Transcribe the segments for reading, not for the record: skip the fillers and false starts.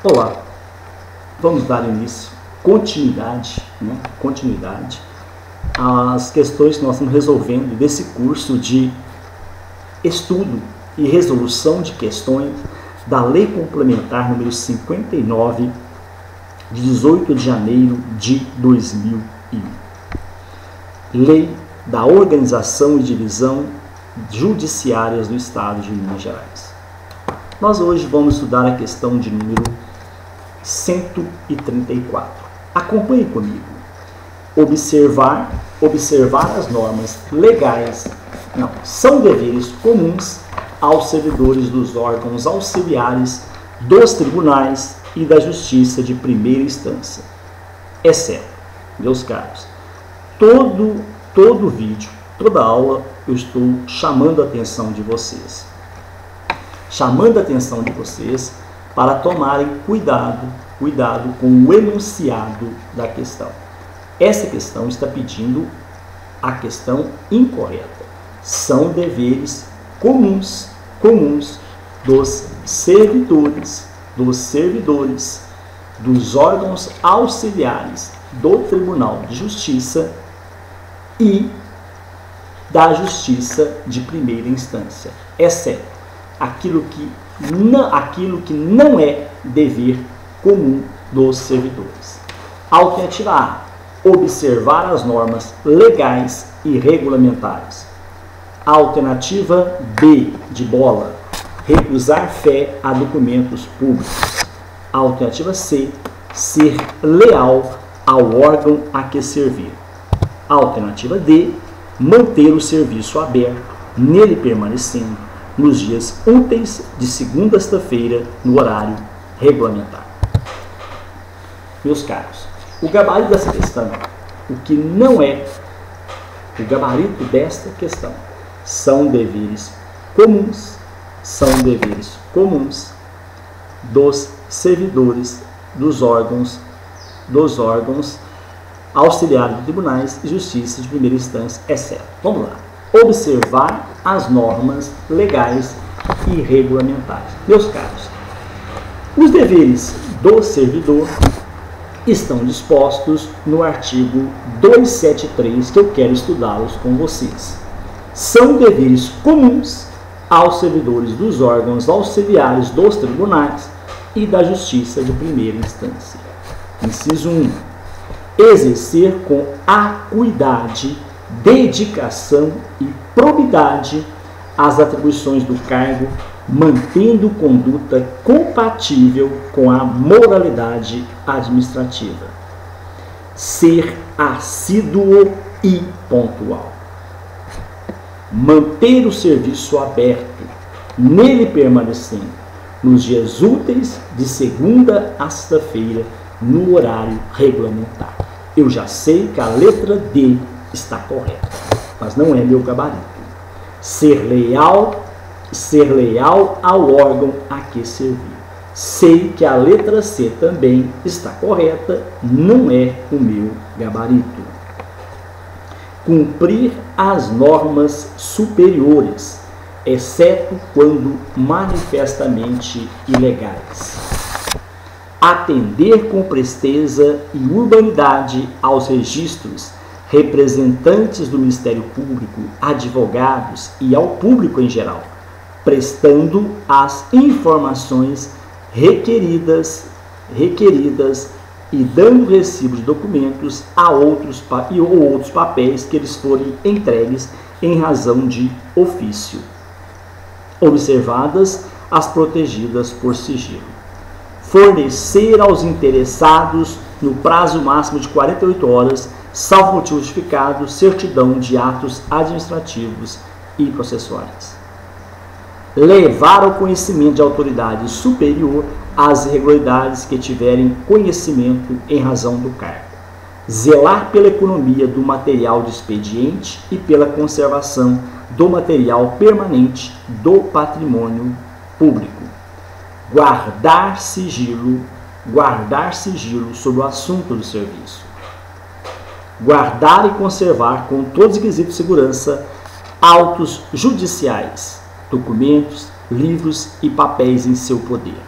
Olá, vamos dar início, continuidade às questões que nós estamos resolvendo desse curso de estudo e resolução de questões da Lei Complementar número 59, de 18 de janeiro de 2001. Lei da Organização e Divisão Judiciárias do Estado de Minas Gerais. Nós hoje vamos estudar a questão de número 134. Acompanhe comigo. Observar as normas legais são deveres comuns aos servidores dos órgãos auxiliares dos tribunais e da justiça de primeira instância, exceto, meus caros, todo vídeo, toda aula, eu estou chamando a atenção de vocês. Para tomarem cuidado com o enunciado da questão. Essa questão está pedindo a questão incorreta. São deveres comuns dos servidores, dos órgãos auxiliares do Tribunal de Justiça e da Justiça de primeira instância, exceto aquilo que não é dever comum dos servidores. Alternativa A: observar as normas legais e regulamentares. Alternativa B, de bola: recusar fé a documentos públicos. Alternativa C: ser leal ao órgão a que servir. Alternativa D: manter o serviço aberto, nele permanecendo nos dias úteis de segunda a sexta-feira, no horário regulamentar. Meus caros, o gabarito dessa questão, o gabarito desta questão, são deveres comuns dos servidores dos órgãos auxiliares de tribunais e justiça de primeira instância, exceto, vamos lá, observar as normas legais e regulamentares. Meus caros, os deveres do servidor estão dispostos no artigo 273, que eu quero estudá-los com vocês. São deveres comuns aos servidores dos órgãos auxiliares dos tribunais e da justiça de primeira instância. Inciso 1. Exercer com acuidade, dedicação e probidade as atribuições do cargo, mantendo conduta compatível com a moralidade administrativa. Ser assíduo e pontual. Manter o serviço aberto, nele permanecendo, nos dias úteis de segunda a sexta-feira, no horário regulamentar. Eu já sei que a letra D está correta, mas não é meu gabarito. Ser leal ao órgão a que servir. Sei que a letra C também está correta, não é o meu gabarito. Cumprir as normas superiores, exceto quando manifestamente ilegais. Atender com presteza e urbanidade aos registros, representantes do Ministério Público, advogados e ao público em geral, prestando as informações requeridas e dando recibo de documentos a outros papéis que eles forem entregues em razão de ofício, observadas as protegidas por sigilo. Fornecer aos interessados, no prazo máximo de 48 horas, salvo motivo justificado, certidão de atos administrativos e processuais. Levar ao conhecimento de autoridade superior as irregularidades que tiverem conhecimento em razão do cargo. Zelar pela economia do material de expediente e pela conservação do material permanente do patrimônio público. Guardar sigilo sobre o assunto do serviço. Guardar e conservar com todos os requisitos de segurança autos judiciais, documentos, livros e papéis em seu poder.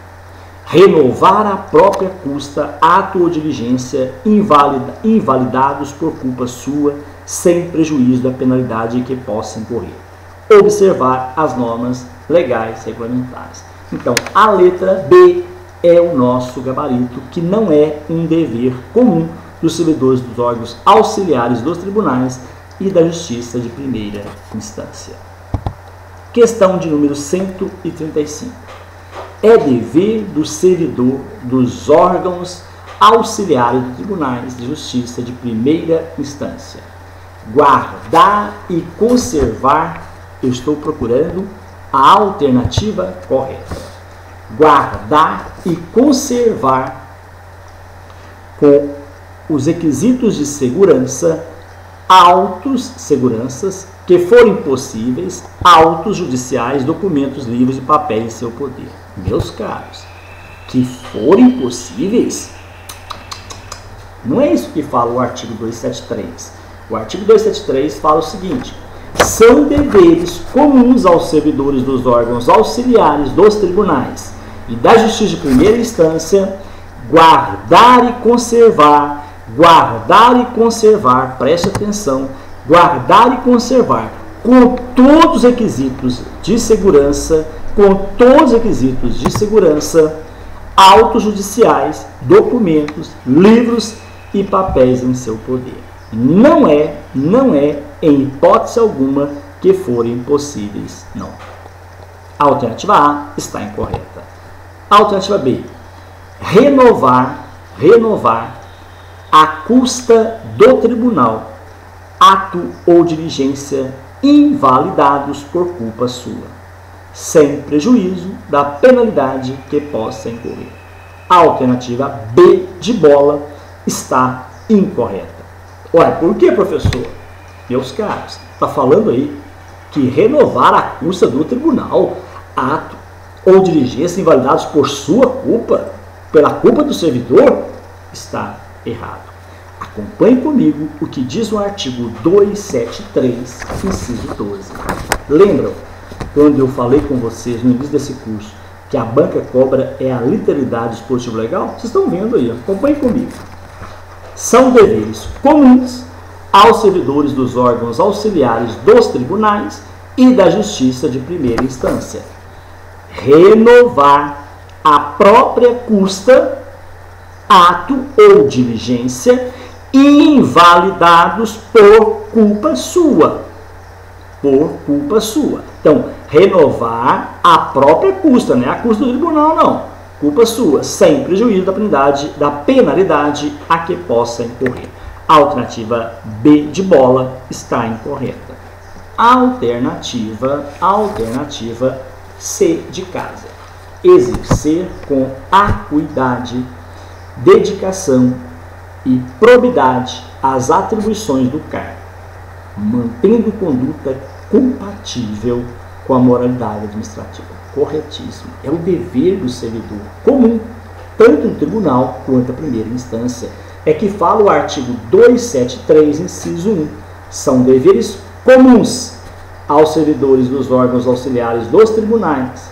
renovar à própria custa ato ou diligência invalidados por culpa sua, sem prejuízo da penalidade que possa incorrer. Observar as normas legais regulamentares. Então, a letra B é o nosso gabarito, que não é um dever comum dos servidores dos órgãos auxiliares dos tribunais e da Justiça de primeira instância. Questão de número 135. É dever do servidor dos órgãos auxiliares dos tribunais de justiça de primeira instância guardar e conservar, eu estou procurando a alternativa correta, guardar e conservar com os requisitos de segurança, seguranças que forem possíveis, autos judiciais, documentos, livros e papéis em seu poder. Meus caros, que forem possíveis, não é isso que fala o artigo 273. O artigo 273 fala o seguinte: são deveres comuns aos servidores dos órgãos auxiliares dos tribunais e da Justiça de primeira instância guardar e conservar, preste atenção, guardar e conservar com todos os requisitos de segurança, autos judiciais, documentos, livros e papéis em seu poder. Não é, em hipótese alguma, que forem possíveis, não. A alternativa A está incorreta. A alternativa B, renovar à custa do tribunal, ato ou diligência invalidados por culpa sua, sem prejuízo da penalidade que possa incorrer. A alternativa B de bola está incorreta. Olha, por que, professor? Meus caros, está falando aí que renovar a custa do tribunal, ato ou diligência invalidados por sua culpa, pela culpa do servidor, está errado. Acompanhe comigo o que diz o artigo 273, inciso 12. Lembram, quando eu falei com vocês no início desse curso, que a banca cobra é a literalidade do dispositivo legal? Vocês estão vendo aí, acompanhe comigo. São deveres comuns aos servidores dos órgãos auxiliares dos tribunais e da Justiça de primeira instância renovar à própria custa, ato ou diligência invalidados por culpa sua. Então, renovar à própria custa, não é a custa do tribunal, não. Culpa sua, sem prejuízo da penalidade a que possa incorrer. A alternativa B de bola está incorreta. Alternativa C de casa. Exercer com acuidade, dedicação e probidade as atribuições do cargo, mantendo conduta compatível com a moralidade administrativa. Corretíssimo. É o dever do servidor comum, tanto no tribunal quanto a primeira instância. É que fala o artigo 273, inciso 1. São deveres comuns aos servidores dos órgãos auxiliares dos tribunais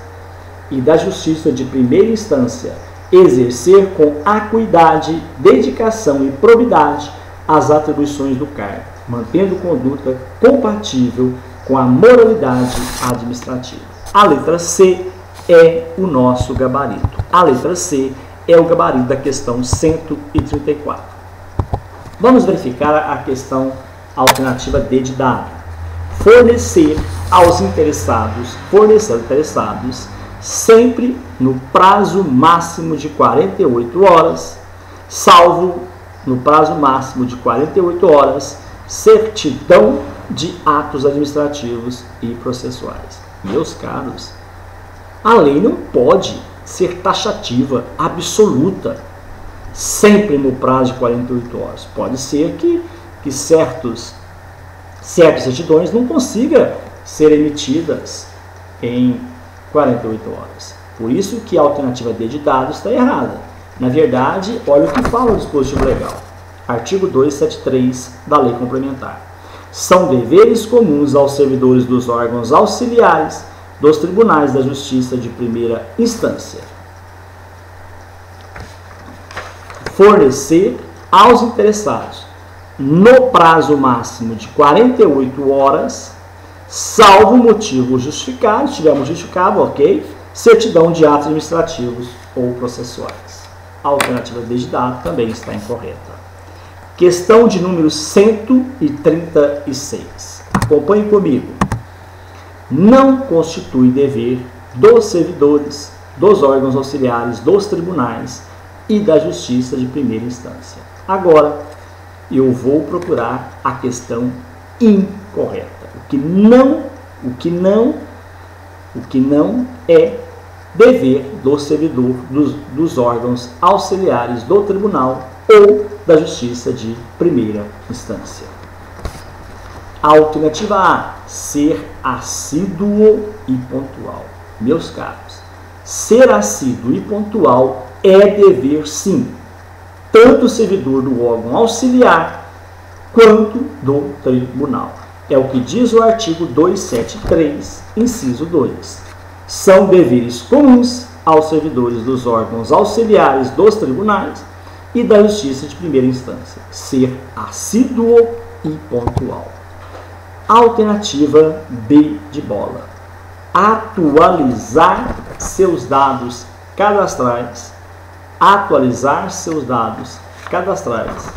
e da Justiça de primeira instância exercer com acuidade, dedicação e probidade as atribuições do cargo, mantendo conduta compatível com a moralidade administrativa. A letra C é o nosso gabarito. A letra C é o gabarito da questão 134. Vamos verificar a questão alternativa D de dado. Fornecer aos interessados, sempre no prazo máximo de 48 horas, salvo no prazo máximo de 48 horas, certidão de atos administrativos e processuais. Meus caros, a lei não pode ser taxativa, absoluta, sempre no prazo de 48 horas. Pode ser que certas certidões não consigam ser emitidas em 48 horas. Por isso que a alternativa D de dados está errada. Na verdade, olha o que fala o dispositivo legal. Artigo 273 da Lei Complementar. São deveres comuns aos servidores dos órgãos auxiliares dos tribunais da Justiça de primeira instância fornecer aos interessados, no prazo máximo de 48 horas, salvo motivo justificado, se tiver um justificável, ok, certidão de atos administrativos ou processuais. A alternativa D de dado também está incorreta. Questão de número 136. Acompanhe comigo. Não constitui dever dos servidores, dos órgãos auxiliares, dos tribunais e da justiça de primeira instância. Agora, eu vou procurar a questão incorreta. O que não é dever do servidor dos órgãos auxiliares do tribunal ou da justiça de primeira instância. Alternativa A, ser assíduo e pontual. Meus caros, ser assíduo e pontual é dever, sim, tanto do servidor do órgão auxiliar quanto do tribunal. É o que diz o artigo 273, inciso 2. São deveres comuns aos servidores dos órgãos auxiliares dos tribunais e da justiça de primeira instância, ser assíduo e pontual. Alternativa B de bola. Atualizar seus dados cadastrais. Atualizar seus dados cadastrais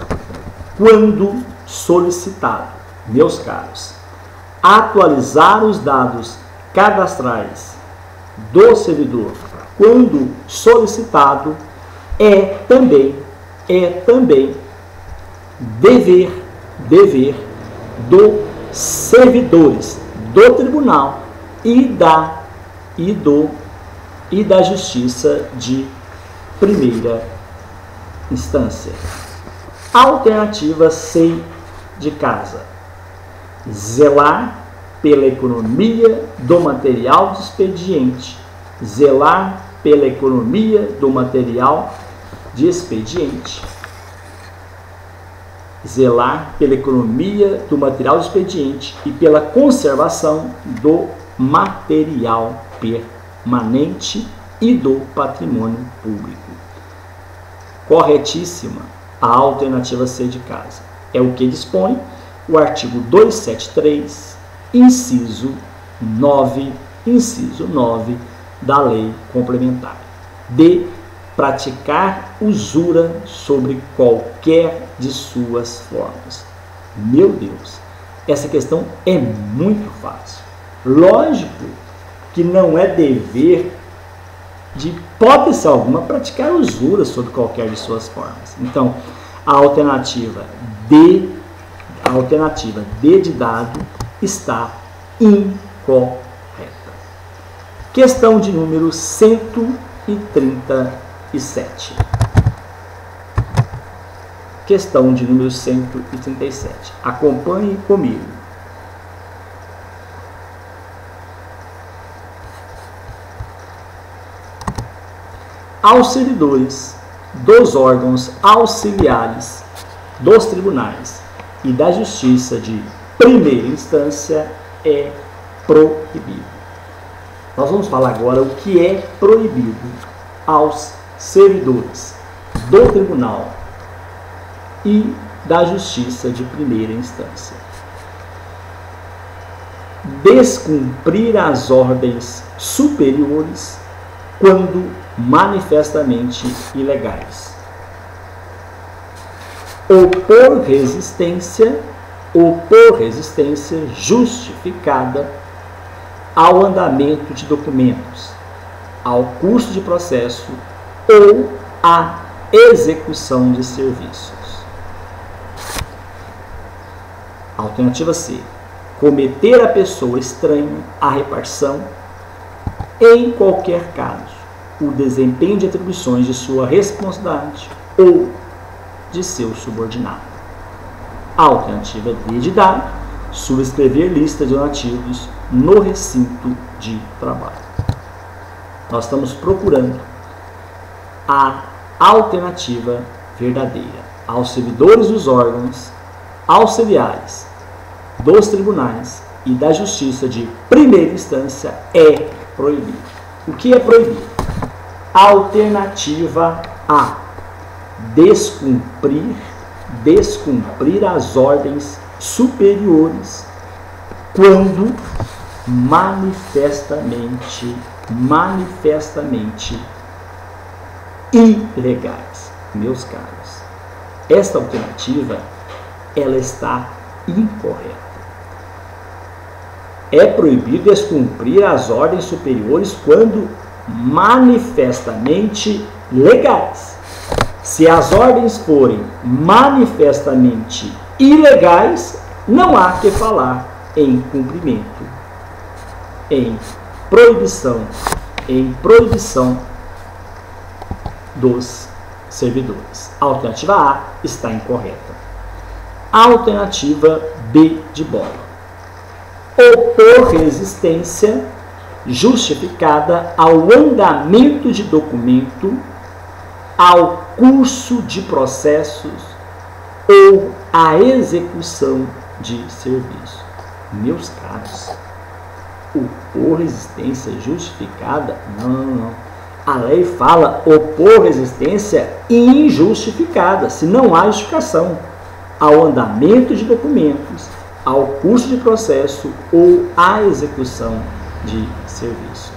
quando solicitado. Meus caros, atualizar os dados cadastrais do servidor quando solicitado é também dever dos servidores do tribunal e da justiça de primeira instância. Alternativa C de casa. Zelar pela economia do material de expediente. Zelar pela economia do material de expediente. Zelar pela economia do material de expediente e pela conservação do material permanente e do patrimônio público. Corretíssima a alternativa C de casa. É o que dispõe o artigo 273, inciso 9 da Lei Complementar. De praticar usura sobre qualquer de suas formas. Meu Deus, essa questão é muito fácil. Lógico que não é dever de hipótese alguma praticar usura sobre qualquer de suas formas. Então, a alternativa D de dado está incorreta. Questão de número 137. Questão de número 137. Acompanhe comigo. Aos servidores dos órgãos auxiliares dos tribunais e da justiça de primeira instância é proibido. Nós vamos falar agora o que é proibido aos servidores do tribunal e da justiça de primeira instância. Descumprir as ordens superiores quando manifestamente ilegais. Opor resistência justificada ao andamento de documentos, ao curso de processo ou à execução de serviços. Alternativa C. Cometer a pessoa estranha a repartição, em qualquer caso, o desempenho de atribuições de sua responsabilidade ou de seu subordinado. Alternativa D de dado. Subscrever lista de donativos no recinto de trabalho. Nós estamos procurando a alternativa verdadeira. Aos servidores dos órgãos auxiliares dos tribunais e da justiça de primeira instância é proibido. O que é proibido? Alternativa A. descumprir as ordens superiores quando manifestamente ilegais. Meus caros, esta alternativa ela está incorreta. É proibido descumprir as ordens superiores quando manifestamente legais. Se as ordens forem manifestamente ilegais, não há que falar em cumprimento, em proibição dos servidores. A alternativa A está incorreta. A alternativa B de bola. Opor resistência justificada ao andamento de documento, ao curso de processos ou à execução de serviço. Meus caros, opor resistência justificada? Não. A lei fala opor resistência injustificada, se não há justificação, ao andamento de documentos, ao curso de processo ou à execução de serviço.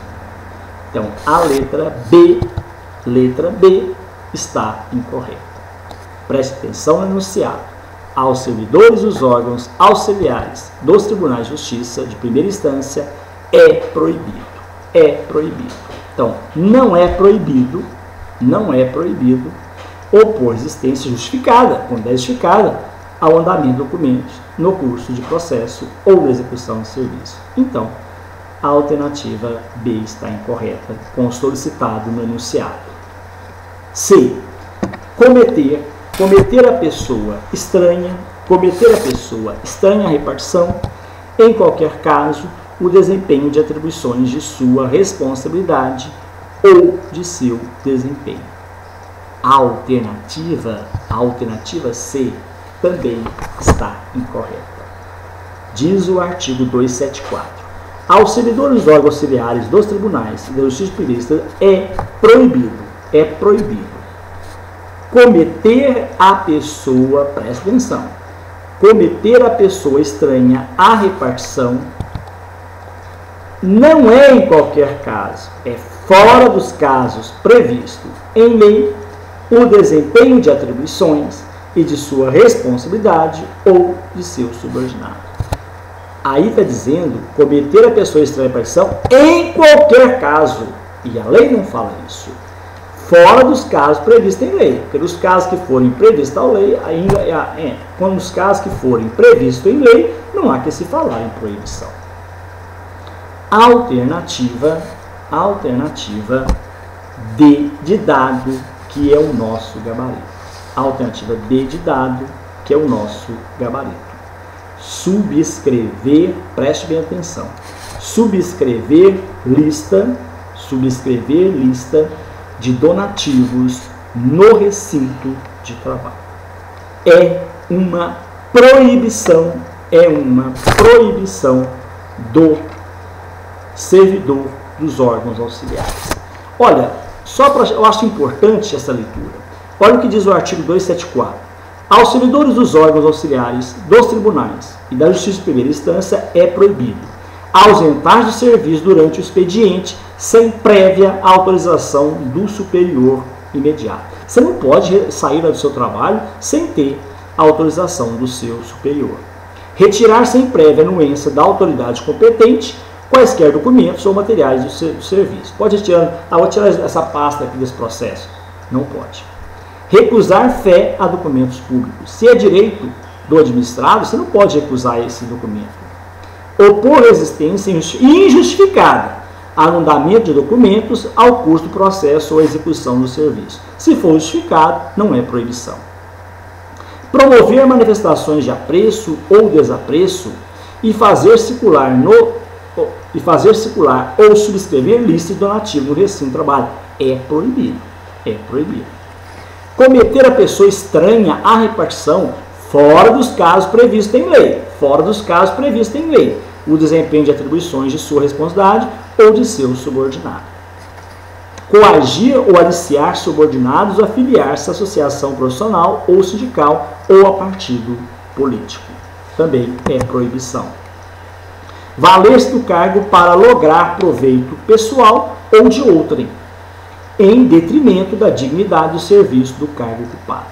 Então, a letra B está incorreta. Preste atenção no enunciado. Aos servidores dos órgãos auxiliares dos tribunais de justiça de primeira instância é proibido. Então, não é proibido opor resistência justificada, quando é justificada, ao andamento de documentos, no curso de processo ou na execução de serviço. Então, a alternativa B está incorreta, com o solicitado no enunciado. C. Cometer a pessoa estranha a repartição, em qualquer caso, o desempenho de atribuições de sua responsabilidade ou de seu desempenho. A alternativa C também está incorreta. Diz o artigo 274. Aos servidores dos órgãos auxiliares dos tribunais e da justiça de primeira instância é proibido cometer a pessoa, presta atenção, cometer a pessoa estranha à repartição, não é em qualquer caso, é fora dos casos previstos em lei, o desempenho de atribuições e de sua responsabilidade ou de seu subordinado. Aí está dizendo cometer a pessoa estranha à repartição em qualquer caso, e a lei não fala isso. Fora dos casos previstos em lei, porque nos casos que forem previstos em lei, quando os casos que forem previstos em lei, não há que se falar em proibição. Alternativa D de dado, que é o nosso gabarito. Alternativa D de dado, que é o nosso gabarito. Subscrever, preste bem atenção, subscrever lista de donativos no recinto de trabalho. É uma proibição do servidor dos órgãos auxiliares. Olha, eu acho importante essa leitura. Olha o que diz o artigo 274. Aos servidores dos órgãos auxiliares dos tribunais e da justiça de primeira instância é proibido ausentar do serviço durante o expediente sem prévia autorização do superior imediato. Você não pode sair do seu trabalho sem ter a autorização do seu superior. Retirar sem prévia anuência da autoridade competente quaisquer documentos ou materiais do serviço. Pode retirar, vou tirar essa pasta aqui desse processo. Não pode. Recusar fé a documentos públicos. Se é direito do administrado, você não pode recusar esse documento. Opor resistência injustificada ao andamento de documentos ao curso do processo ou execução do serviço. Se for justificado, não é proibição. Promover manifestações de apreço ou desapreço e fazer circular ou subscrever lista de donativo no recinto de trabalho é proibido. Cometer a pessoa estranha à repartição fora dos casos previstos em lei. O desempenho de atribuições de sua responsabilidade ou de seu subordinado. coagir ou aliciar subordinados a afiliar-se à associação profissional ou sindical ou a partido político. Também é proibição. Valer-se do cargo para lograr proveito pessoal ou de outrem, em detrimento da dignidade do serviço do cargo ocupado.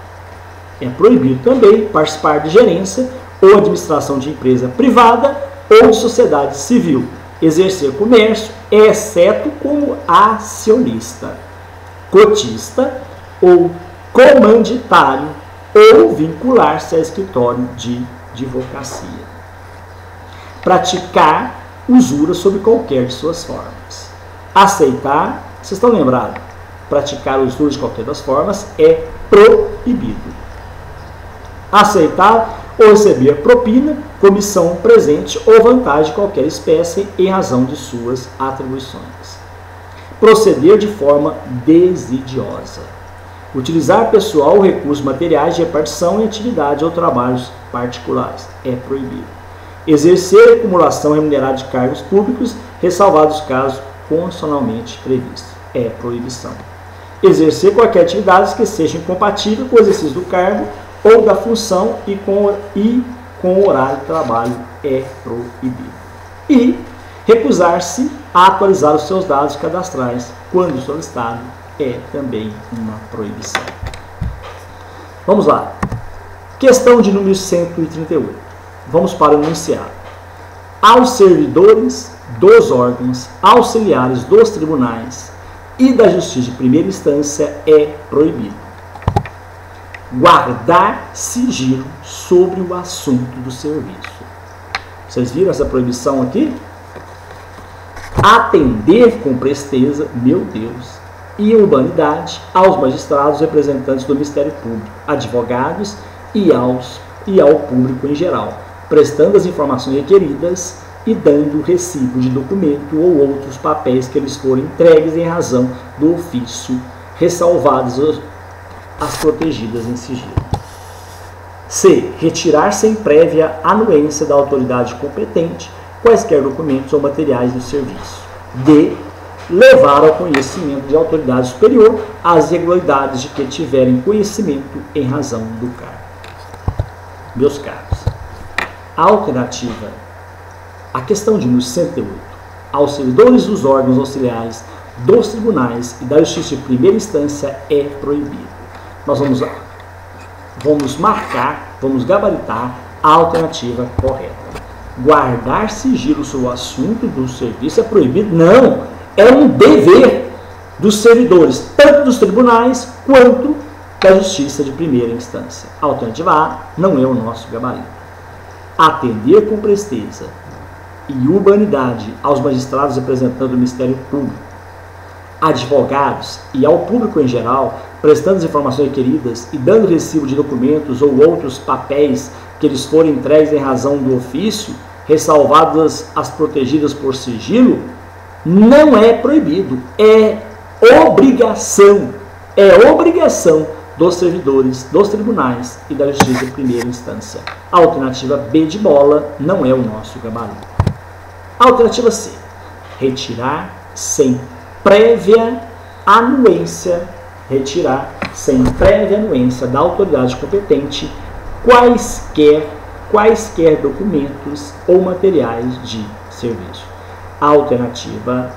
É proibido também participar de gerência ou administração de empresa privada ou de sociedade civil, exercer comércio, exceto como acionista, cotista ou comanditário, ou vincular-se a escritório de advocacia. Praticar usura sob qualquer de suas formas. Aceitar, vocês estão lembrados? Praticar usura de qualquer das formas é proibido. Aceitar ou receber propina, comissão, presente ou vantagem de qualquer espécie em razão de suas atribuições. Proceder de forma desidiosa. Utilizar pessoal ou recursos materiais de repartição em atividades ou trabalhos particulares. É proibido. Exercer acumulação remunerada de cargos públicos, ressalvados os casos constitucionalmente previstos. É proibição. Exercer qualquer atividade que seja incompatível com o exercício do cargo ou da função e com o horário de trabalho. É proibido. E recusar-se a atualizar os seus dados cadastrais quando solicitado. É também uma proibição. Vamos lá. Questão de número 138. Vamos para o enunciado. Aos servidores dos órgãos auxiliares dos tribunais e da justiça de primeira instância é proibido guardar sigilo sobre o assunto do serviço. Vocês viram essa proibição aqui? Atender com presteza, meu Deus, e urbanidade aos magistrados representantes do Ministério Público, advogados e ao público em geral, prestando as informações requeridas e dando recibo de documento ou outros papéis que lhes forem entregues em razão do ofício, ressalvadas as protegidas em sigilo. C. Retirar sem prévia anuência da autoridade competente quaisquer documentos ou materiais do serviço. D. Levar ao conhecimento de autoridade superior as irregularidades de que tiverem conhecimento em razão do cargo. Meus caros, a alternativa, a questão de número 108, aos servidores dos órgãos auxiliares dos tribunais e da justiça de primeira instância é proibido. Nós vamos marcar, vamos gabaritar a alternativa correta. Guardar sigilo sobre o assunto do serviço é proibido? Não! É um dever dos servidores, tanto dos tribunais quanto da justiça de primeira instância. A alternativa A não é o nosso gabarito. Atender com presteza e urbanidade aos magistrados representando o Ministério Público, advogados e ao público em geral, prestando as informações requeridas e dando recibo de documentos ou outros papéis que lhes forem entregues em razão do ofício, ressalvadas as protegidas por sigilo, não é proibido, é obrigação dos servidores, dos tribunais e da justiça de primeira instância. A alternativa B de bola não é o nosso gabarito. A alternativa C, retirar sem prévia anuência da autoridade competente quaisquer documentos ou materiais de serviço. A alternativa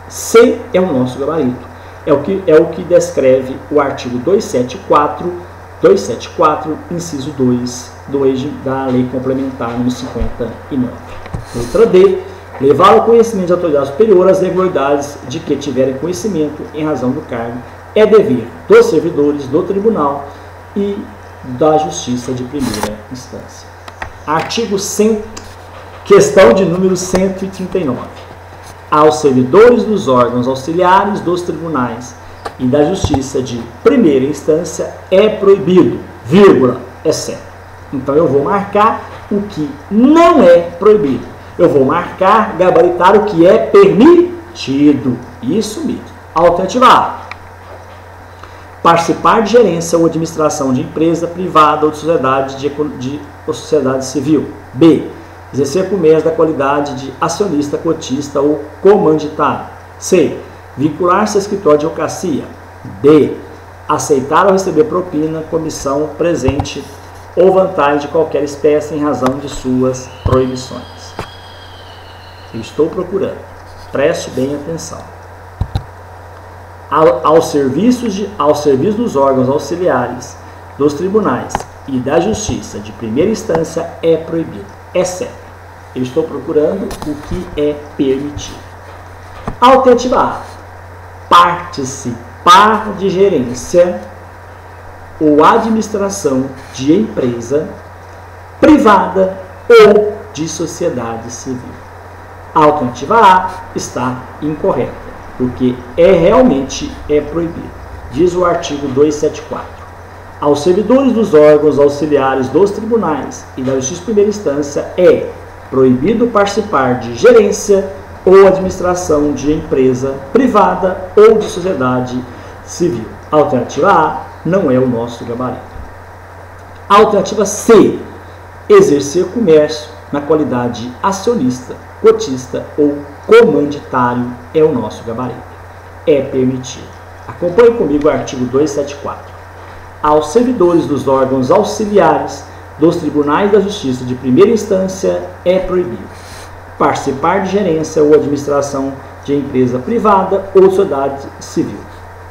C é o nosso gabarito. É o que descreve o artigo 274, inciso 2 da Lei Complementar número 59. Letra D. Levar ao conhecimento da autoridade superior as irregularidades de que tiverem conhecimento em razão do cargo é dever dos servidores do tribunal e da justiça de primeira instância. Artigo 100, questão de número 139. Aos servidores dos órgãos auxiliares dos tribunais e da justiça de primeira instância é proibido, vírgula, exceto. Então eu vou marcar o que não é proibido. Eu vou marcar, gabaritar o que é permitido. Isso mesmo. Alternativa A. Participar de gerência ou administração de empresa privada ou de sociedade civil. B. Exercer comércio da qualidade de acionista, cotista ou comanditário. C. vincular-se a escritório de advocacia. D. Aceitar ou receber propina, comissão, presente ou vantagem de qualquer espécie em razão de suas proibições. Eu estou procurando. Preste bem atenção. Ao serviço dos órgãos auxiliares, dos tribunais e da justiça de primeira instância é proibido, exceto. Eu estou procurando o que é permitido. Alternativa A. Participar de gerência ou administração de empresa privada ou de sociedade civil. A alternativa A está incorreta, porque realmente é proibido. Diz o artigo 274. Aos servidores dos órgãos auxiliares dos tribunais e da justiça de primeira instância é proibido participar de gerência ou administração de empresa privada ou de sociedade civil. A alternativa A não é o nosso gabarito. A alternativa C. Exercer comércio na qualidade acionista, cotista ou comanditário é o nosso gabarito. É permitido. Acompanhe comigo o artigo 274. Aos servidores dos órgãos auxiliares dos tribunais da justiça de primeira instância é proibido participar de gerência ou administração de empresa privada ou sociedade civil,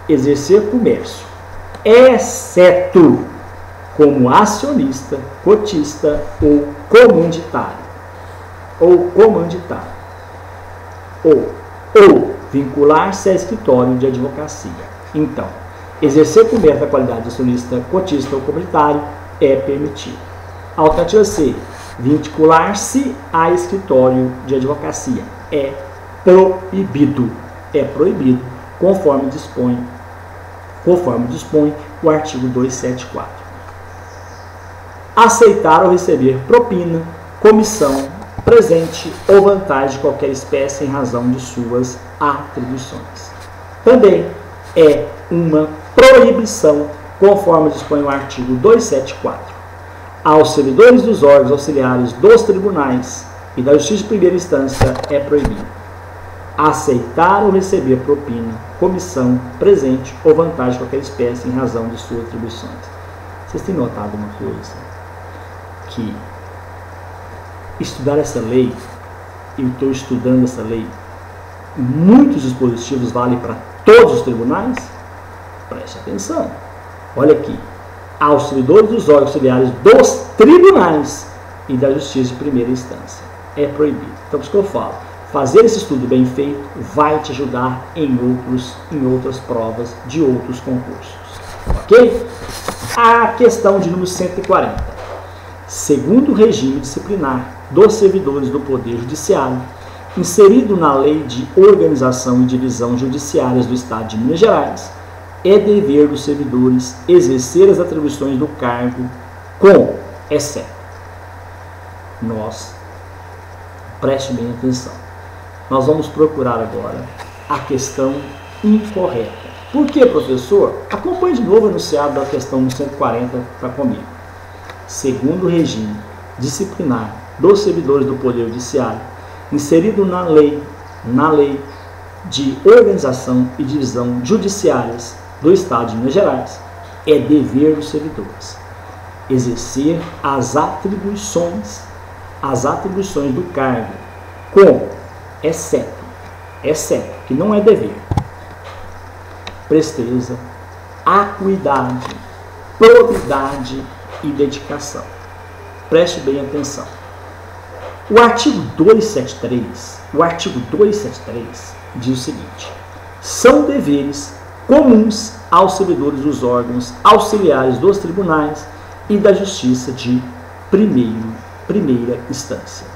exercer comércio, exceto como acionista, cotista ou comanditário, ou vincular-se a escritório de advocacia. Então, exercer comércio na qualidade de acionista, cotista ou comunitário é permitido. Alternativa C. Vincular-se a escritório de advocacia é proibido. É proibido, conforme dispõe o artigo 274. Aceitar ou receber propina, comissão, presente ou vantagem de qualquer espécie em razão de suas atribuições. Também é uma proibição, conforme dispõe o artigo 274. Aos servidores dos órgãos auxiliares dos tribunais e da justiça de primeira instância é proibido aceitar ou receber propina, comissão, presente ou vantagem de qualquer espécie em razão de suas atribuições. Vocês têm notado uma coisa? Que estudar essa lei, eu estou estudando essa lei, muitos dispositivos valem para todos os tribunais? Preste atenção. Olha aqui. Aos servidores dos órgãos auxiliares dos tribunais e da justiça de primeira instância é proibido. Então, por isso que eu falo, fazer esse estudo bem feito vai te ajudar em outras provas de outros concursos. Ok? A questão de número 140. Segundo o regime disciplinar dos servidores do Poder Judiciário, inserido na Lei de Organização e Divisão Judiciárias do Estado de Minas Gerais, é dever dos servidores exercer as atribuições do cargo com, exceto. Preste bem atenção. Nós vamos procurar agora a questão incorreta. Por que, professor? Acompanhe de novo o enunciado da questão 140 para comigo. Segundo o regime disciplinar dos servidores do Poder Judiciário, inserido na lei de Organização e Divisão Judiciárias do Estado de Minas Gerais, é dever dos servidores exercer as atribuições do cargo com, exceto, que não é dever, presteza, acuidade, probidade e dedicação. Preste bem atenção. O artigo 273 diz o seguinte: são deveres comuns aos servidores dos órgãos auxiliares dos tribunais e da justiça de primeira instância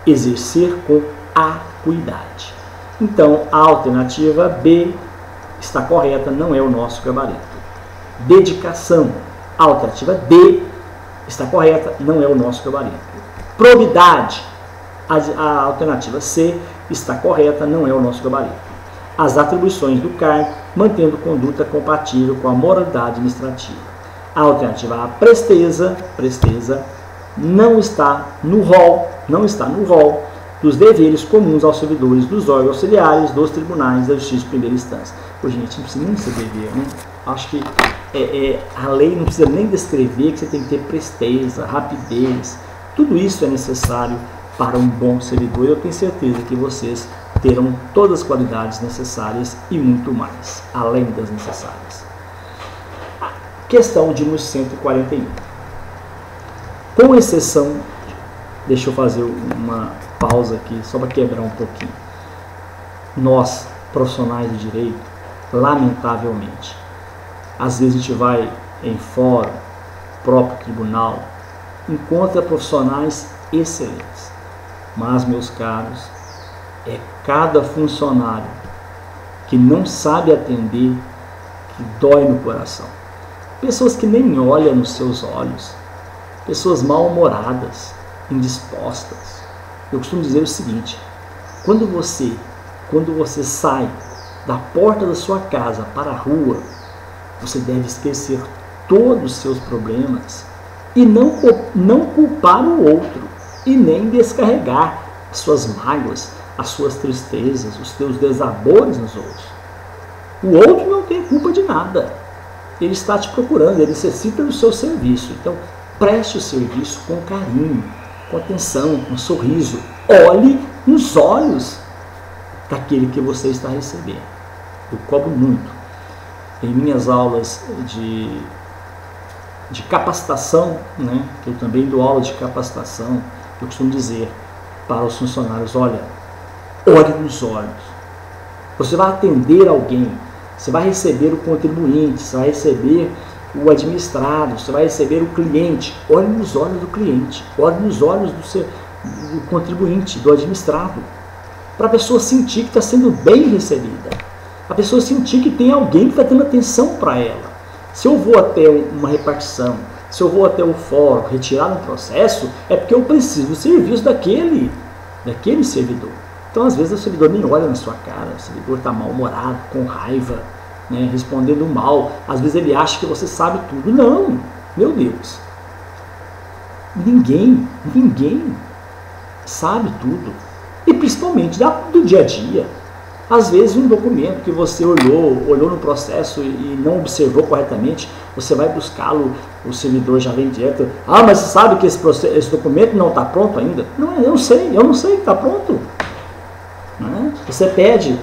exercer com acuidade. Então, a alternativa B está correta, não é o nosso gabarito. Dedicação. A alternativa D está correta, não é o nosso gabarito. Probidade. A alternativa C está correta, não é o nosso gabarito. As atribuições do cargo, mantendo conduta compatível com a moralidade administrativa. A alternativa A, presteza, não está no rol dos deveres comuns aos servidores dos órgãos auxiliares, dos tribunais da justiça de primeira instância. Pô, gente, não precisa nem ser dever, né? Acho que a lei não precisa nem descrever que você tem que ter presteza, rapidez. Tudo isso é necessário para um bom servidor. Eu tenho certeza que vocês terão todas as qualidades necessárias e muito mais, além das necessárias. Questão de 141. Com exceção, deixa eu fazer uma pausa aqui, só para quebrar um pouquinho. Nós, profissionais de direito, lamentavelmente, às vezes a gente vai em fórum, próprio tribunal, encontra profissionais excelentes. Mas, meus caros, é cada funcionário que não sabe atender que dói no coração. Pessoas que nem olham nos seus olhos, pessoas mal-humoradas, indispostas. Eu costumo dizer o seguinte: quando você sai da porta da sua casa para a rua, você deve esquecer todos os seus problemas e não culpar o outro e nem descarregar as suas mágoas, as suas tristezas, os seus desabores nos outros. O outro não tem culpa de nada. Ele está te procurando, ele necessita do seu serviço. Então, preste o serviço com carinho, com atenção, com sorriso. Olhe nos olhos daquele que você está recebendo. Eu cobro muito. Em minhas aulas de capacitação, né, que eu também dou aula de capacitação, eu costumo dizer para os funcionários: olha, olhe nos olhos. Você vai atender alguém, você vai receber o contribuinte, você vai receber o administrado, você vai receber o cliente. Olhe nos olhos do cliente, olhe nos olhos do contribuinte, do administrado, para a pessoa sentir que está sendo bem recebida, a pessoa sentir que tem alguém que está dando atenção para ela. Se eu vou até uma repartição, se eu vou até o fórum retirar um processo, é porque eu preciso do serviço daquele servidor. Então, às vezes, o servidor nem olha na sua cara, o servidor está mal-humorado, com raiva, né, respondendo mal. Às vezes ele acha que você sabe tudo. Não, meu Deus. Ninguém sabe tudo. E principalmente do dia a dia. Às vezes um documento que você olhou no processo e não observou corretamente, você vai buscá-lo, o servidor já vem direto: ah, mas você sabe que esse documento não está pronto ainda? Não, eu não sei que está pronto. Né? Você pede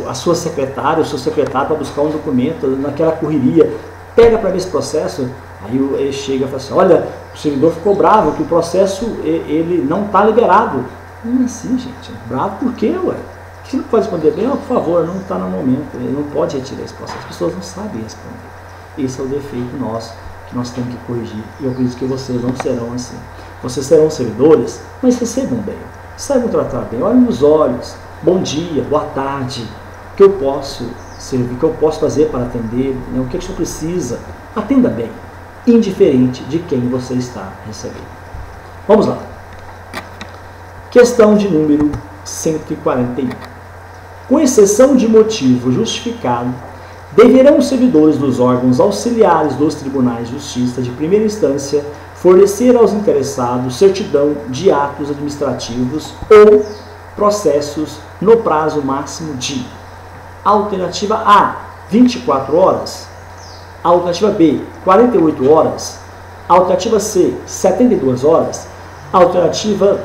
a sua secretária, o seu secretário para buscar um documento naquela correria, pega para ver esse processo, aí ele chega e fala assim: olha, o servidor ficou bravo que o processo ele não está liberado. Não é assim, gente. Bravo por quê, ué? Você não pode responder bem: oh, por favor, não está no momento, ele não pode retirar esse processo. As pessoas não sabem responder. Esse é o defeito nosso, que nós temos que corrigir. E eu acredito que vocês não serão assim. Vocês serão servidores, mas recebam bem, saibam tratar bem, olhem nos olhos: bom dia, boa tarde, o que eu posso servir, o que eu posso fazer para atender, né? O que o senhor precisa. Atenda bem, indiferente de quem você está recebendo. Vamos lá. Questão de número 141. Com exceção de motivo justificado, deverão os servidores dos órgãos auxiliares dos tribunais de justiça de primeira instância fornecer aos interessados certidão de atos administrativos ou processos no prazo máximo de: alternativa A, 24 horas, alternativa B, 48 horas, alternativa C, 72 horas, alternativa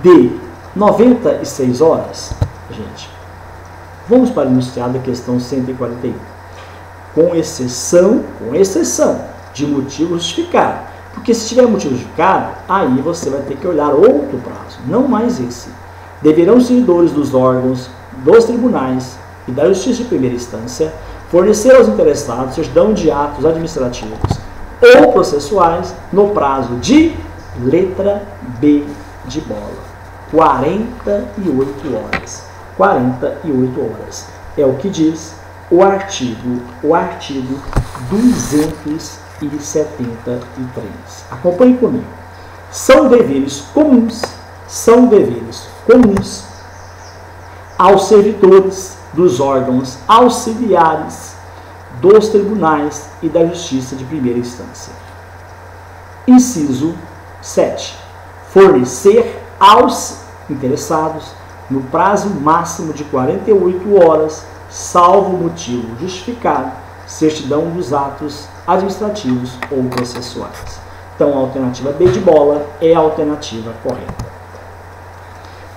D, 96 horas. Gente, vamos para o enunciado da questão 141. Com exceção de motivo justificado. Porque se tiver motivo justificado, aí você vai ter que olhar outro prazo, não mais esse. Deverão os servidores dos órgãos, dos tribunais e da justiça de primeira instância fornecer aos interessados certidão de atos administrativos ou processuais no prazo de letra B de bola, 48 horas. 48 horas. É o que diz o artigo 273. Acompanhe comigo. São deveres comuns aos servidores dos órgãos auxiliares dos tribunais e da justiça de primeira instância. Inciso 7. Fornecer aos interessados no prazo máximo de 48 horas, salvo motivo justificado, certidão dos atos administrativos ou processuais. Então, a alternativa B de bola é a alternativa correta.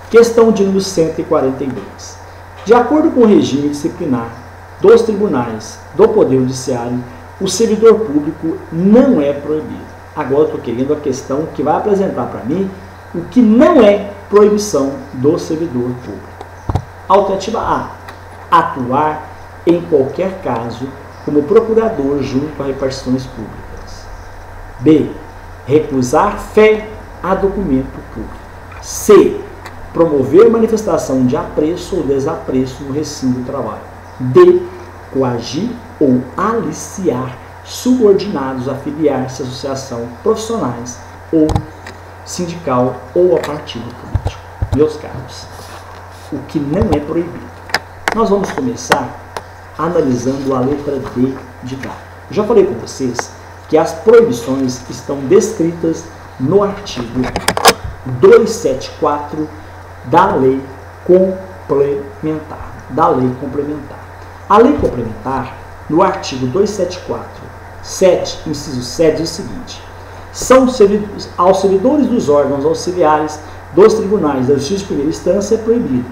Questão de número 142. De acordo com o regime disciplinar dos tribunais do Poder Judiciário, o servidor público não é proibido. Agora eu estou querendo a questão que vai apresentar para mim o que não é proibição do servidor público. Alternativa A. Atuar em qualquer caso como procurador junto a repartições públicas. B. Recusar fé a documento público. C. Promover manifestação de apreço ou desapreço no recinto do trabalho. D. Coagir ou aliciar subordinados a filiar-se à associação profissionais ou sindical ou a partido político. Meus caros, o que não é proibido. Nós vamos começar analisando a letra D de dado. Eu já falei com vocês que as proibições estão descritas no artigo 274 da lei complementar. A lei complementar, no artigo 274, 7, inciso 7, diz o seguinte: são aos servidores dos órgãos auxiliares dos tribunais da Justiça de Primeira Instância é proibido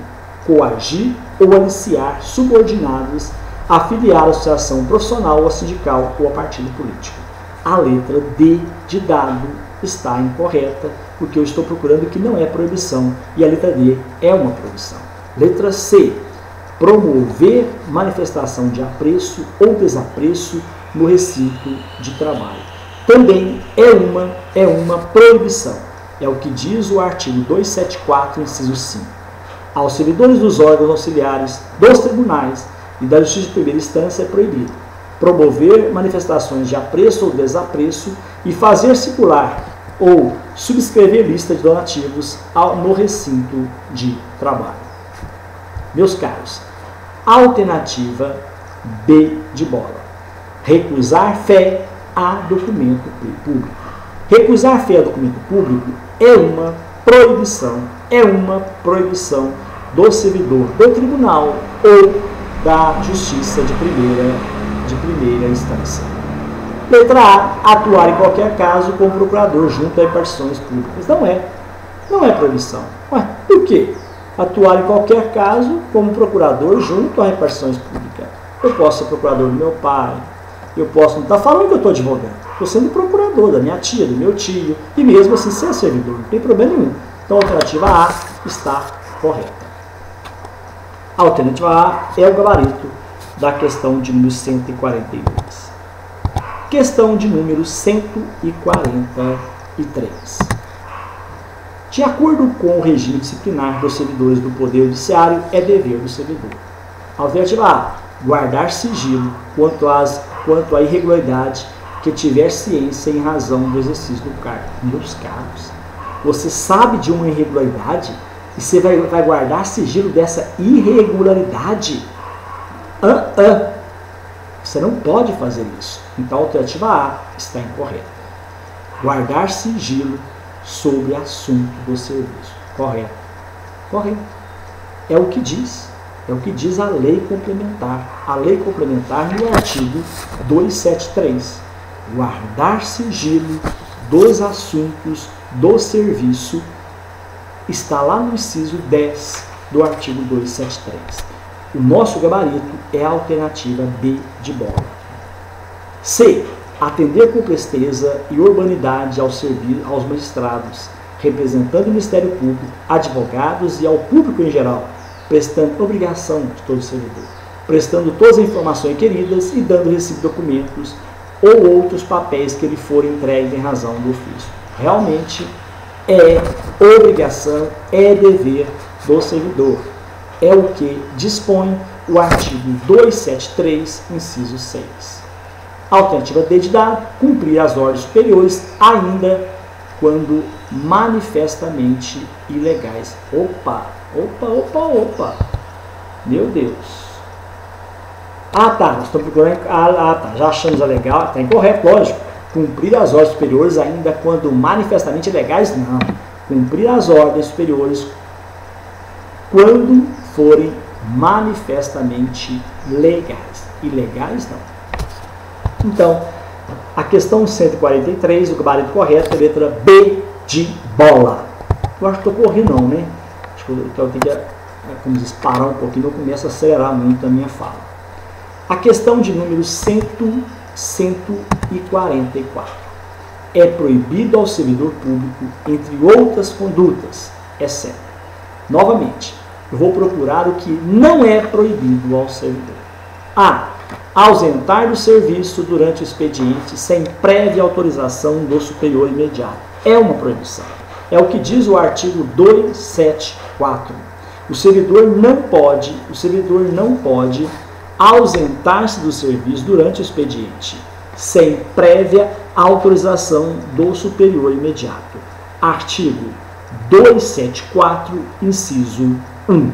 coagir ou aliciar subordinados a filiar a associação profissional, a sindical ou a partido político. A letra D de dado está incorreta, porque eu estou procurando que não é proibição, e a letra D é uma proibição. Letra C. Promover manifestação de apreço ou desapreço no recinto de trabalho. Também é uma proibição. É o que diz o artigo 274, inciso 5. Aos servidores dos órgãos auxiliares dos tribunais e da Justiça de Primeira Instância é proibido promover manifestações de apreço ou desapreço e fazer circular ou subscrever lista de donativos no recinto de trabalho. Meus caros, alternativa B de bola. Recusar fé a documento público. Recusar fé a documento público é uma proibição do servidor do tribunal ou da justiça de primeira instância. Letra A. Atuar em qualquer caso como procurador junto a repartições públicas. Não é proibição. Ué, por quê? Atuar em qualquer caso como procurador junto a repartições públicas. Eu posso ser procurador do meu pai, eu posso não estar falando que eu estou advogado, estou sendo procurador da minha tia, do meu tio, e mesmo assim ser servidor, não tem problema nenhum. Então a alternativa A está correta. A alternativa A é o gabarito da questão de número 142. Questão de número 143. De acordo com o regime disciplinar dos servidores do Poder Judiciário, é dever do servidor. Alternativa A. Guardar sigilo quanto à irregularidade que tiver ciência em razão do exercício do cargo. Meus caros, você sabe de uma irregularidade e você vai guardar sigilo dessa irregularidade? Você não pode fazer isso. Então a alternativa A está incorreta. Guardar sigilo sobre assunto do serviço. Correto. É o que diz a lei complementar. A lei complementar no artigo 273. Guardar sigilo dos assuntos do serviço está lá no inciso 10 do artigo 273. O nosso gabarito é a alternativa B de bola. C. Atender com presteza e urbanidade aos magistrados, representando o Ministério Público, advogados e ao público em geral, prestando obrigação de todo servidor, prestando todas as informações requeridas e dando recibo de documentos ou outros papéis que lhe forem entregues em razão do ofício. Realmente é obrigação, é dever do servidor. É o que dispõe o artigo 273, inciso 6. Alternativa D de dado, cumprir as ordens superiores, ainda quando manifestamente ilegais. Opa! Meu Deus! Nós estamos procurando... já achamos a legal, está incorreto, lógico. Cumprir as ordens superiores ainda quando manifestamente ilegais, não. cumprir as ordens superiores quando forem manifestamente legais. Ilegais, não. Então, a questão 143, o gabarito correto é a letra B de bola. Eu acho que estou correndo não, né? Acho que eu tenho que, como diz, parar um pouquinho, eu começo a acelerar muito a minha fala. A questão de número 144. É proibido ao servidor público, entre outras condutas, exceto. Novamente, eu vou procurar o que não é proibido ao servidor. A. Ausentar do serviço durante o expediente sem prévia autorização do superior imediato. É uma proibição. É o que diz o artigo 274. O servidor não pode ausentar-se do serviço durante o expediente sem prévia autorização do superior imediato. Artigo 274, inciso 1.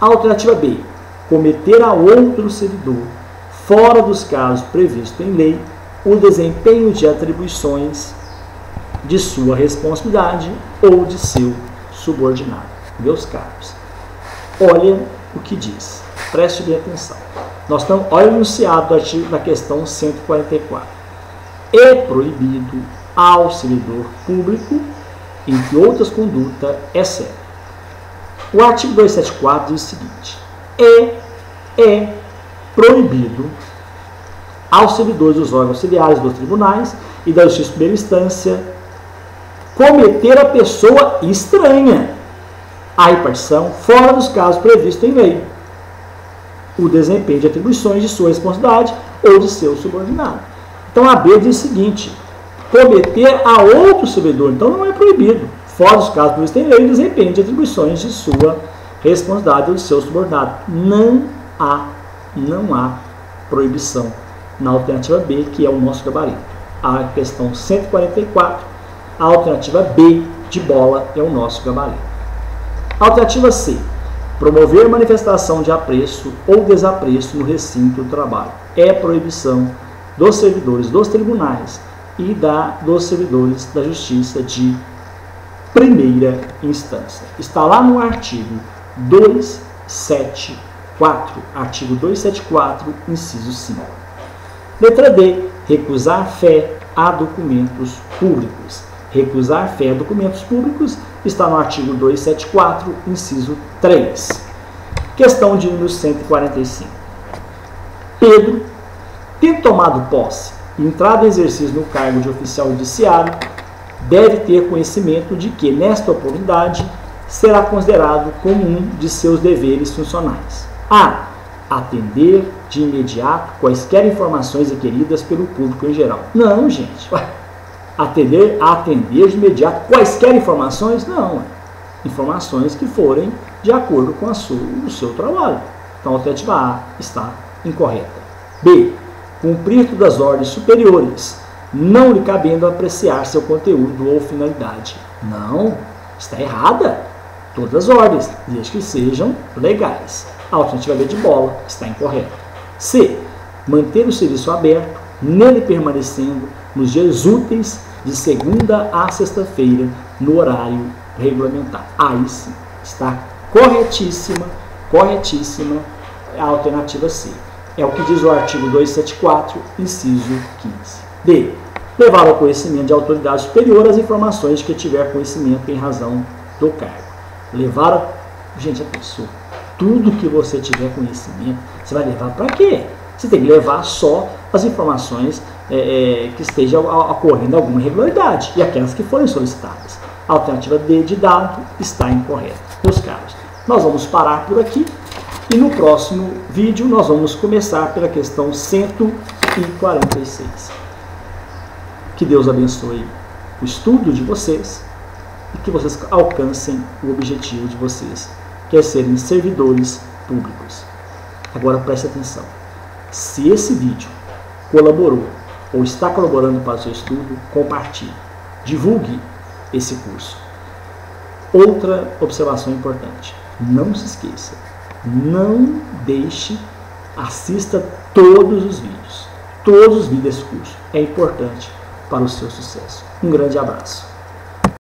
Alternativa B. Cometer a outro servidor, fora dos casos previstos em lei, o desempenho de atribuições de sua responsabilidade ou de seu subordinado. Meus caros, olha o que diz. Preste bem atenção. Nós estamos, olha o enunciado do artigo da questão 144. É proibido ao servidor público, entre outras condutas, exceto. O artigo 274 diz o seguinte: é proibido aos servidores dos órgãos auxiliares dos tribunais e da justiça de primeira instância cometer a pessoa estranha a repartição fora dos casos previstos em lei, o desempenho de atribuições de sua responsabilidade ou de seu subordinado. Então a B diz o seguinte: cometer a outro servidor, então não é proibido, fora dos casos previstos em lei, o desempenho de atribuições de sua responsabilidade ou de seu subordinado. Não há proibição na alternativa B, que é o nosso gabarito. A questão 144, a alternativa B de bola é o nosso gabarito. Alternativa C. Promover manifestação de apreço ou desapreço no recinto do trabalho. É proibição dos servidores dos tribunais e dos servidores da justiça de primeira instância. Está lá no artigo 274, artigo 274, inciso 5. Letra D. Recusar fé a documentos públicos. Recusar fé a documentos públicos está no artigo 274, inciso 3. Questão de número 145. Pedro, tendo tomado posse e entrado em exercício no cargo de oficial judiciário, deve ter conhecimento de que, nesta oportunidade, será considerado como um de seus deveres funcionais. A. Atender de imediato quaisquer informações requeridas pelo público em geral. Não, gente. Atender de imediato quaisquer informações? Não. Informações que forem de acordo com o seu trabalho. Então, a alternativa A está incorreta. B. Cumprir todas as ordens superiores, não lhe cabendo apreciar seu conteúdo ou finalidade. Não, está errada. Todas as ordens, desde que sejam legais. A alternativa B de bola está incorreta. C. Manter o serviço aberto, nele permanecendo nos dias úteis de segunda a sexta-feira, no horário regulamentar. Aí sim, está corretíssima a alternativa C. É o que diz o artigo 274, inciso 15. D. Levar ao conhecimento de autoridade superior as informações de que tiver conhecimento em razão do cargo. Gente, a pessoa, tudo que você tiver conhecimento, você vai levar para quê? Você tem que levar só as informações que estejam ocorrendo alguma irregularidade e aquelas que forem solicitadas. A alternativa D de dado está incorreta. Meus caros, nós vamos parar por aqui e no próximo vídeo nós vamos começar pela questão 146. Que Deus abençoe o estudo de vocês e que vocês alcancem o objetivo de vocês, que é serem servidores públicos. Agora preste atenção. Se esse vídeo colaborou ou está colaborando para o seu estudo, compartilhe. Divulgue esse curso. Outra observação importante. Não se esqueça. Não deixe, assista todos os vídeos. Todos os vídeos desse curso. É importante para o seu sucesso. Um grande abraço.